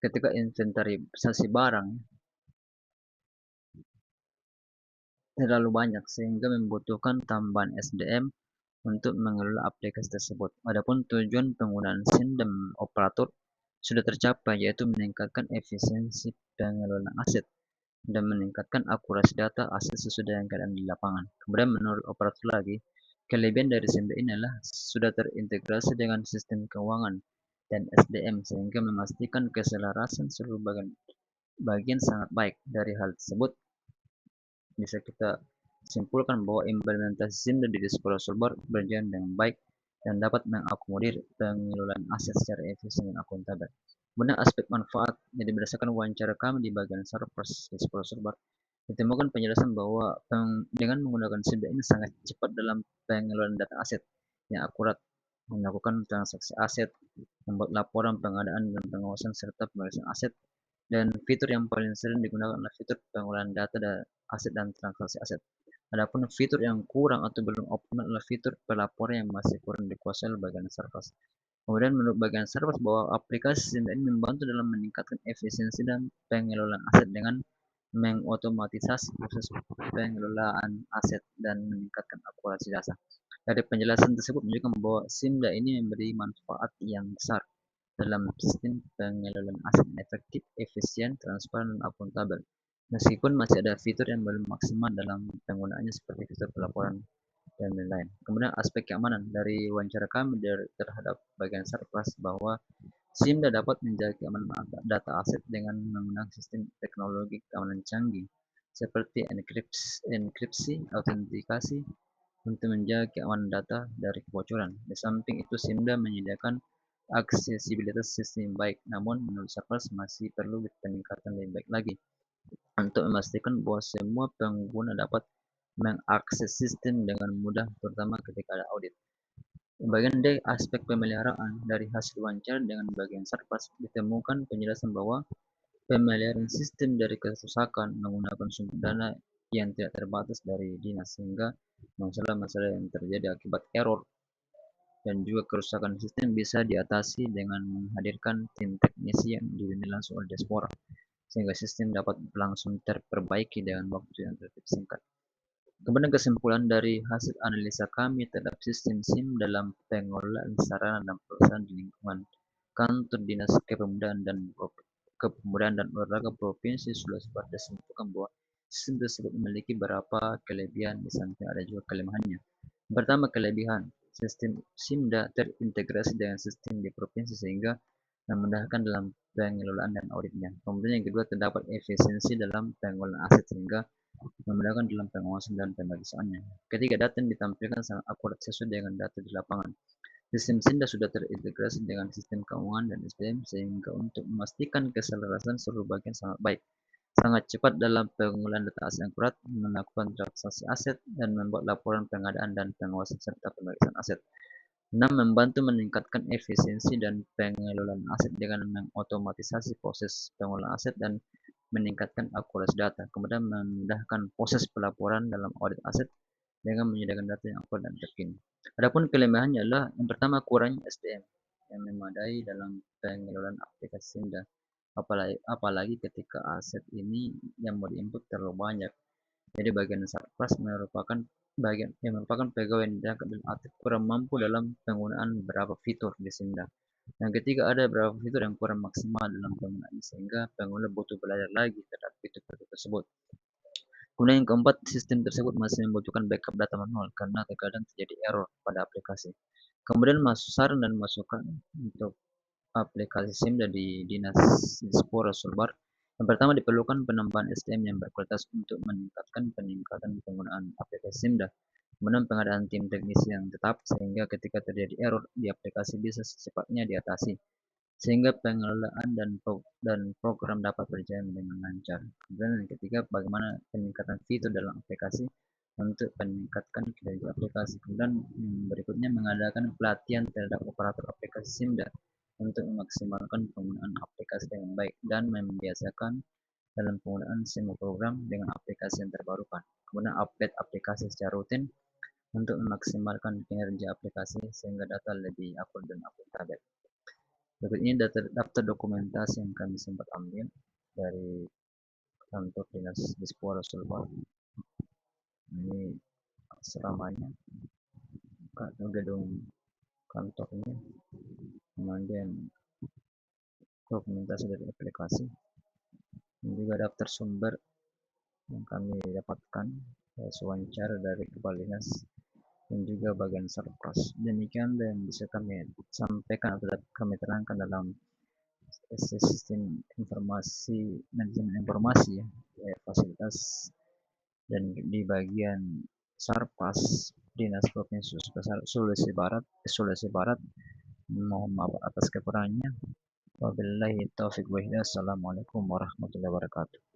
ketika inventarisasi barang terlalu banyak sehingga membutuhkan tambahan SDM untuk mengelola aplikasi tersebut. Adapun tujuan penggunaan SIM dan operator sudah tercapai, yaitu meningkatkan efisiensi pengelolaan aset dan meningkatkan akurasi data aset sesuai dengan keadaan di lapangan. Kemudian menurut operator lagi, kelebihan dari SIM ini adalah sudah terintegrasi dengan sistem keuangan dan SDM sehingga memastikan keselarasan seluruh bagian sangat baik. Dari hal tersebut bisa kita simpulkan bahwa implementasi SIM di disposal bar berjalan dengan baik dan dapat mengakomodir pengelolaan aset secara efisien dan akuntabel. Kemudian aspek manfaat, jadi berdasarkan wawancara kami di bagian server disposal bar, ditemukan penjelasan bahwa dengan menggunakan SIM ini sangat cepat dalam pengelolaan data aset yang akurat, melakukan transaksi aset, membuat laporan pengadaan dan pengawasan serta pemeriksaan aset. Dan fitur yang paling sering digunakan adalah fitur pengolahan data dan aset dan transaksi aset. Adapun fitur yang kurang atau belum optimal adalah fitur pelaporan yang masih kurang dikuasai oleh bagian server. Kemudian menurut bagian server bahwa aplikasi ini membantu dalam meningkatkan efisiensi dan pengelolaan aset dengan mengotomatisasi proses pengelolaan aset dan meningkatkan akurasi data. Dari penjelasan tersebut menunjukkan bahwa SIMDA ini memberi manfaat yang besar dalam sistem pengelolaan aset yang efektif, efisien, transparan, dan akuntabel. Meskipun masih ada fitur yang belum maksimal dalam penggunaannya seperti fitur pelaporan dan lain-lain. Kemudian aspek keamanan dari wawancara kami terhadap bagian surplus bahwa SIMDA dapat menjaga keamanan data aset dengan menggunakan sistem teknologi keamanan canggih seperti enkripsi, autentikasi untuk menjaga keamanan data dari kebocoran. Di samping itu, SIMDA menyediakan aksesibilitas sistem yang baik, namun menurut Sakas masih perlu peningkatan lebih baik lagi untuk memastikan bahwa semua pengguna dapat mengakses sistem dengan mudah, terutama ketika ada audit. Bagian D, aspek pemeliharaan dari hasil wawancara dengan bagian Sarpas ditemukan penjelasan bahwa pemeliharaan sistem dari kerusakan menggunakan sumber dana yang tidak terbatas dari dinas sehingga masalah-masalah yang terjadi akibat error dan juga kerusakan sistem bisa diatasi dengan menghadirkan tim teknisi yang dibimbing langsung oleh Diaspora sehingga sistem dapat langsung terperbaiki dengan waktu yang relatif singkat. Kemudian kesimpulan dari hasil analisa kami terhadap sistem SIM dalam pengelolaan sarana dan prasarana di lingkungan kantor Dinas Kepemudaan dan Olahraga Provinsi Sulawesi Barat disimpulkan bahwa sistem tersebut memiliki beberapa kelebihan di samping ada juga kelemahannya. Pertama, kelebihan sistem SIMDA terintegrasi dengan sistem di provinsi sehingga memudahkan dalam pengelolaan dan auditnya. Kemudian yang kedua, terdapat efisiensi dalam pengelolaan aset sehingga memudahkan dalam pengawasan dan pemeriksaannya. Ketiga, data yang ditampilkan sangat akurat sesuai dengan data di lapangan. Sistem SINDA sudah terintegrasi dengan sistem keuangan dan SDM sehingga untuk memastikan keselarasan seluruh bagian sangat baik. Sangat cepat dalam pengumpulan data aset yang akurat, melakukan transaksi aset, dan membuat laporan pengadaan dan pengawasan serta pemeriksaan aset. 6. Membantu meningkatkan efisiensi dan pengelolaan aset dengan mengotomatisasi proses pengelolaan aset dan meningkatkan akurasi data. Kemudian memudahkan proses pelaporan dalam audit aset dengan menyediakan data yang akurat dan terkini. Adapun kelemahannya adalah yang pertama kurangnya SDM yang memadai dalam pengelolaan aplikasi SIMDA. Apalagi ketika aset ini yang mau diinput terlalu banyak. Jadi bagian Sarpras merupakan pegawai yang diangkat dan aktif kurang mampu dalam penggunaan beberapa fitur di SIMDA. Yang ketiga, ada beberapa fitur yang kurang maksimal dalam penggunaan sehingga pengguna butuh belajar lagi terhadap fitur-fitur tersebut. Kemudian yang keempat, sistem tersebut masih membutuhkan backup data manual karena terkadang terjadi error pada aplikasi. Kemudian masuk saran dan masukan untuk aplikasi SIM dari Dinas Dispora Sulbar. Yang pertama, diperlukan penambahan SDM yang berkualitas untuk peningkatan penggunaan aplikasi SIMDA. Kemudian pengadaan tim teknisi yang tetap sehingga ketika terjadi error di aplikasi bisa secepatnya diatasi sehingga pengelolaan dan program dapat berjalan dengan lancar. Dan yang ketiga, bagaimana peningkatan fitur dalam aplikasi untuk meningkatkan kinerja aplikasi. Kemudian berikutnya mengadakan pelatihan terhadap operator aplikasi SIMDA untuk memaksimalkan penggunaan aplikasi dengan baik dan membiasakan dalam penggunaan semua program dengan aplikasi yang terbarukan. Kemudian update aplikasi secara rutin untuk memaksimalkan kinerja aplikasi sehingga data lebih akurat dan akuntabel. Berikut ini daftar dokumentasi yang kami sempat ambil dari kantor dinas Dispora Sulbar. Ini selamanya gedung kantornya, kemudian dokumentasi dari aplikasi, dan juga daftar sumber yang kami dapatkan, wawancara dari kepala dinas, dan juga bagian sarpras. Demikian yang bisa kami sampaikan atau kami terangkan dalam sistem informasi manajemen informasi ya, fasilitas dan di bagian sarpas dinas provinsi Sulawesi Barat. Mohon maaf atas kekurangannya. Wabillahi taufiq wa hidayah. Assalamualaikum warahmatullahi wabarakatuh.